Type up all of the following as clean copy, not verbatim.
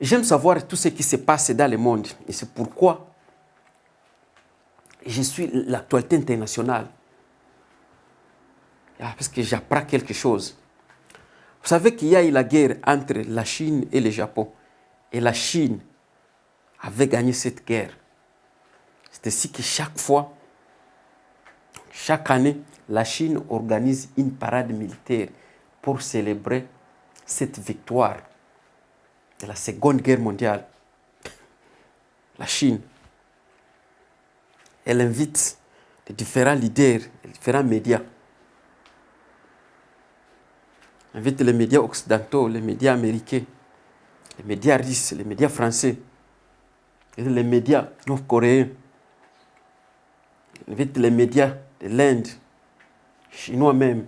j'aime savoir tout ce qui se passe dans le monde. Et c'est pourquoi je suis l'actualité internationale. Parce que j'apprends quelque chose. Vous savez qu'il y a eu la guerre entre la Chine et le Japon. Et la Chine avait gagné cette guerre. C'est ainsi que chaque fois, chaque année, la Chine organise une parade militaire pour célébrer cette victoire de la Seconde Guerre mondiale. La Chine, elle invite les différents leaders, les différents médias. Elle invite les médias occidentaux, les médias américains, les médias russes, les médias français, et les médias nord-coréens. Elle invite les médias de l'Inde, chinois même.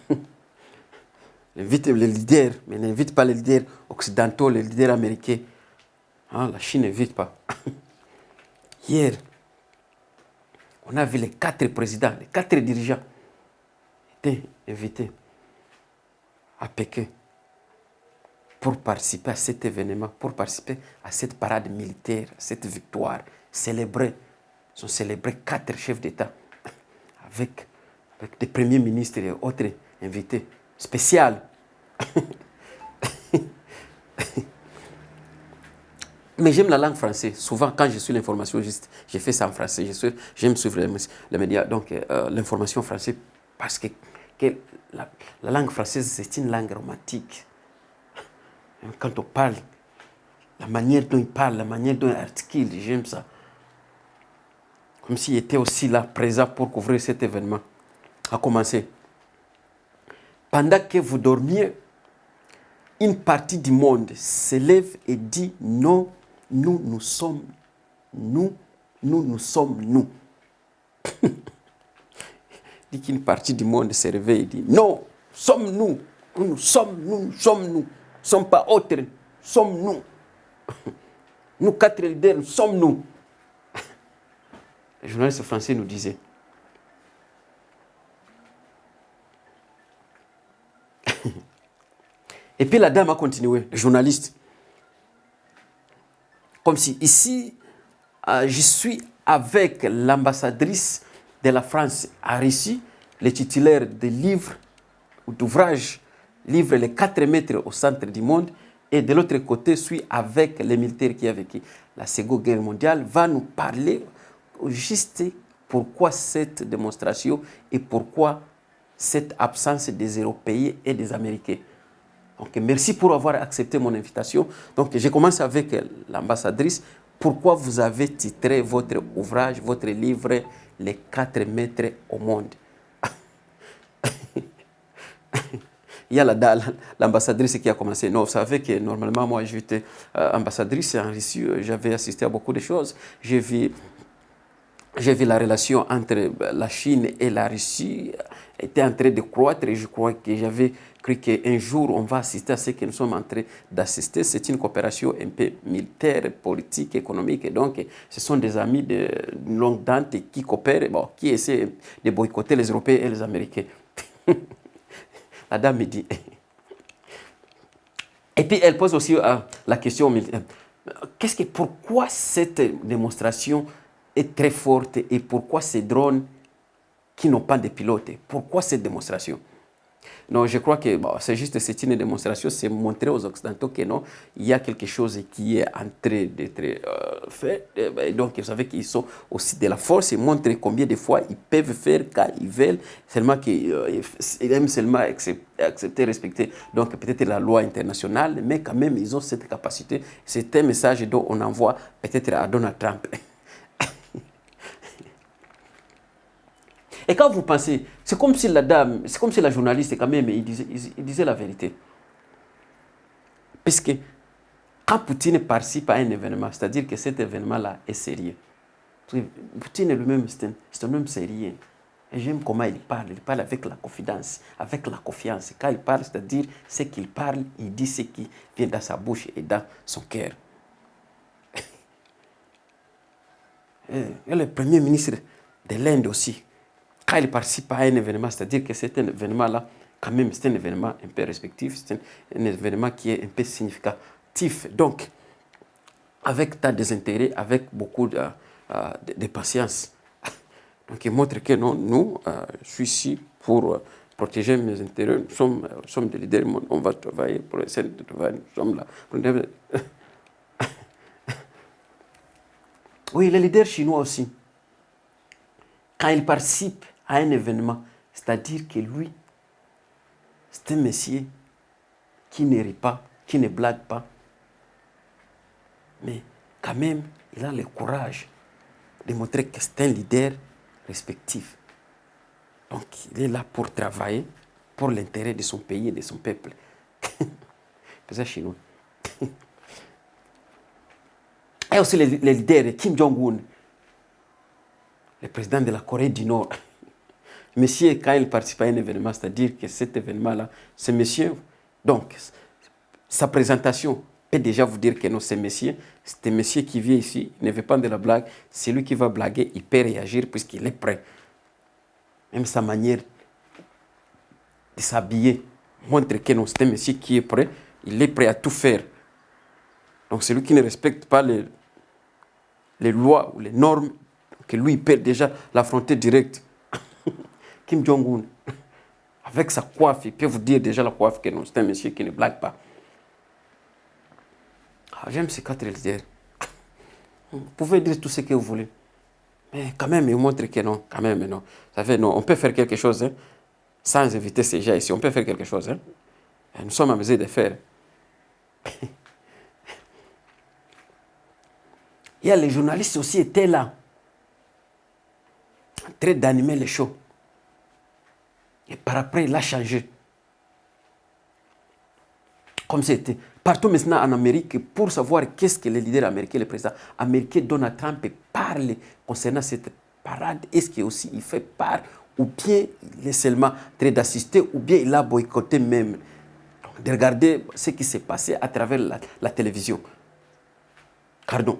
Elle invite les leaders, mais elle n'invite pas les leaders occidentaux, les leaders américains. La Chine n'invite pas. Hier, on a vu les 4 présidents, les 4 dirigeants étaient invités à Pékin pour participer à cet événement, pour participer à cette parade militaire, à cette victoire, célébrer. Ils ont célébré 4 chefs d'État avec des premiers ministres et autres invités spéciaux. Mais j'aime la langue française. Souvent, quand je suis l'information, je fais ça en français. J'aime suivre les médias, donc l'information française, parce que la langue française, c'est une langue romantique. Quand on parle, la manière dont il parle, la manière dont il articule, j'aime ça. Comme s'il était aussi là, présent pour couvrir cet événement. À commencer. Pendant que vous dormiez, une partie du monde se lève et dit non, nous sommes nous. Dit qu'une partie du monde se réveille et dit non, sommes nous. Nous sommes nous. Nous ne sommes pas autres, sommes nous. Nous 4 leaders, sommes nous. Le journaliste français nous disait. Et puis la dame a continué, le journaliste. Comme si ici, je suis avec l'ambassadrice de la France à Russie, le titulaire de livres ou d'ouvrages, livre les 4 mètres au centre du monde, et de l'autre côté, je suis avec les militaires qui ont vécu la Seconde Guerre mondiale, va nous parler juste pourquoi cette démonstration et pourquoi cette absence des Européens et des Américains. Donc, merci pour avoir accepté mon invitation. Donc, je commence avec l'ambassadrice. Pourquoi vous avez titré votre ouvrage, votre livre, Les 4 mètres au monde? Il y a l'ambassadrice qui a commencé. Non, vous savez que normalement, moi, j'étais ambassadrice en Russie. J'avais assisté à beaucoup de choses. J'ai vu la relation entre la Chine et la Russie était en train de croître et je crois que j'avais cru qu'un jour on va assister à ce que nous sommes en train d'assister. C'est une coopération un peu militaire, politique, économique. Et donc, ce sont des amis de longue date qui coopèrent, qui essaient de boycotter les Européens et les Américains. La dame me dit. Et puis elle pose aussi la question, pourquoi cette démonstration est très forte et pourquoi ces drones qui n'ont pas de pilote, pourquoi cette démonstration? Non, je crois que c'est une démonstration, c'est montrer aux Occidentaux que non, il y a quelque chose qui est en train d'être fait. Et donc, vous savez qu'ils sont aussi de la force et montrer combien de fois ils peuvent faire quand ils veulent, seulement qu'ils aiment seulement accepter, respecter donc peut-être la loi internationale, mais quand même, ils ont cette capacité. C'est un message dont on envoie peut-être à Donald Trump. Et quand vous pensez, c'est comme si la journaliste, quand même, il disait la vérité. Puisque quand Poutine participe à un événement, c'est-à-dire que cet événement-là est sérieux. Poutine lui-même, c'est un homme sérieux. Et j'aime comment il parle avec la confidence, avec la confiance. Quand il parle, c'est-à-dire ce qu'il parle, il dit ce qui vient dans sa bouche et dans son cœur. Et le premier ministre de l'Inde aussi, quand il participe à un événement, c'est-à-dire que cet événement-là, quand même, c'est un événement un peu respectif, c'est un événement qui est un peu significatif. Donc, avec tant des intérêts, avec beaucoup de patience. Donc, il montre que non, nous, je suis ici pour protéger mes intérêts. Nous sommes des leaders, on va travailler pour essayer de travailler, nous sommes là. Oui, les leaders chinois aussi, quand ils participent à un événement, c'est-à-dire que lui, c'est un monsieur qui ne rit pas, qui ne blague pas, mais quand même, il a le courage de montrer que c'est un leader respectif. Donc, il est là pour travailler pour l'intérêt de son pays et de son peuple. C'est ça, chinois. Et aussi les leaders, Kim Jong-un, le président de la Corée du Nord. Monsieur, quand il participe à un événement, c'est-à-dire que cet événement-là, ce monsieur, donc, sa présentation peut déjà vous dire que non, c'est un monsieur qui vient ici, il ne veut pas de la blague, c'est lui qui va blaguer, il peut réagir puisqu'il est prêt. Même sa manière de s'habiller montre que non, c'est un monsieur qui est prêt, il est prêt à tout faire. Donc celui qui ne respecte pas les lois ou les normes, que lui, il peut déjà l'affronter direct. Kim Jong-un, avec sa coiffe, il peut vous dire déjà la coiffe que non, c'est un monsieur qui ne blague pas. J'aime ces 4 leaders. Vous pouvez dire tout ce que vous voulez. Mais quand même, il montre que non, quand même, non. Ça fait, non, on peut faire quelque chose, hein, sans éviter ces gens ici. On peut faire quelque chose. Hein. Nous sommes en mesure de faire. Il y a les journalistes aussi étaient là, en train d'animer les shows. Et par après, il a changé. Comme c'était. Partout maintenant en Amérique, pour savoir qu'est-ce que les leaders américains, le président américain Donald Trump parle concernant cette parade, est-ce qu'il aussi il fait part, ou bien il est seulement en train d'assister, ou bien il a boycotté même, de regarder ce qui s'est passé à travers la télévision. Pardon.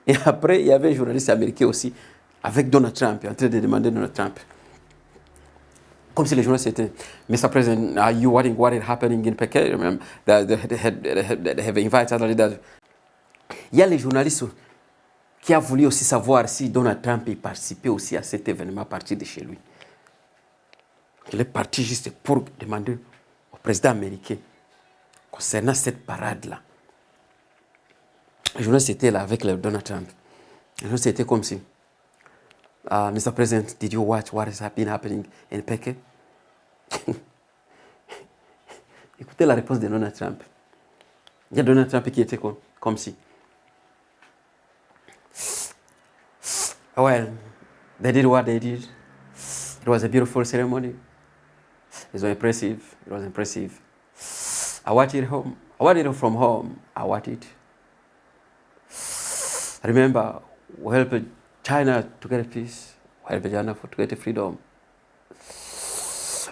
Et après, il y avait un journaliste américain aussi, avec Donald Trump, en train de demander Donald Trump. Comme si les journalistes étaient, Mr. President, are you what is happening in Peking? They have invited other leaders. Il y a les journalistes qui ont voulu aussi savoir si Donald Trump y participait aussi à cet événement à partir de chez lui. Il est parti juste pour demander au président américain concernant cette parade-là. Les journalistes étaient là avec Donald Trump. Les journalistes étaient comme si, Mr. President, did you watch what has been happening in Peking? Écoutez la réponse de Donald Trump. Il y a Donald Trump qui était comme si. Well, they did what they did. It was a beautiful ceremony. It was impressive. It was impressive. I watched it home. I watched it from home. I watched it. Remember, we helped China to get peace. We helped China to get freedom.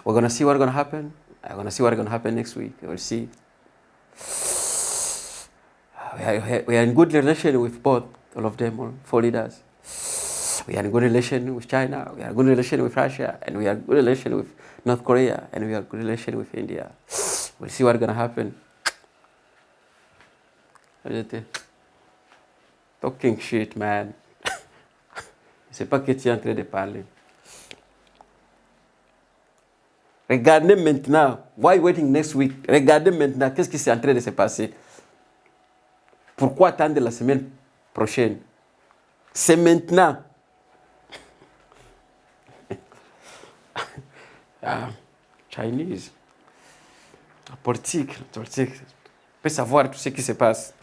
We're going to see what's going to happen. I'm going to see what's going to happen next week. We'll see. We are in good relation with both, all of them, all 4 leaders. We are in good relation with China. We are in good relation with Russia. And we are in good relation with North Korea. And we are in good relation with India. We'll see what's going to happen. Talking shit, man. Je ne sais pas que tu es en train de parler. Regardez maintenant. Why waiting next week? Regardez maintenant qu'est-ce qui est en train de se passer. Pourquoi attendre la semaine prochaine? C'est maintenant. Chinese. La politique. On peut savoir tout ce qui se passe.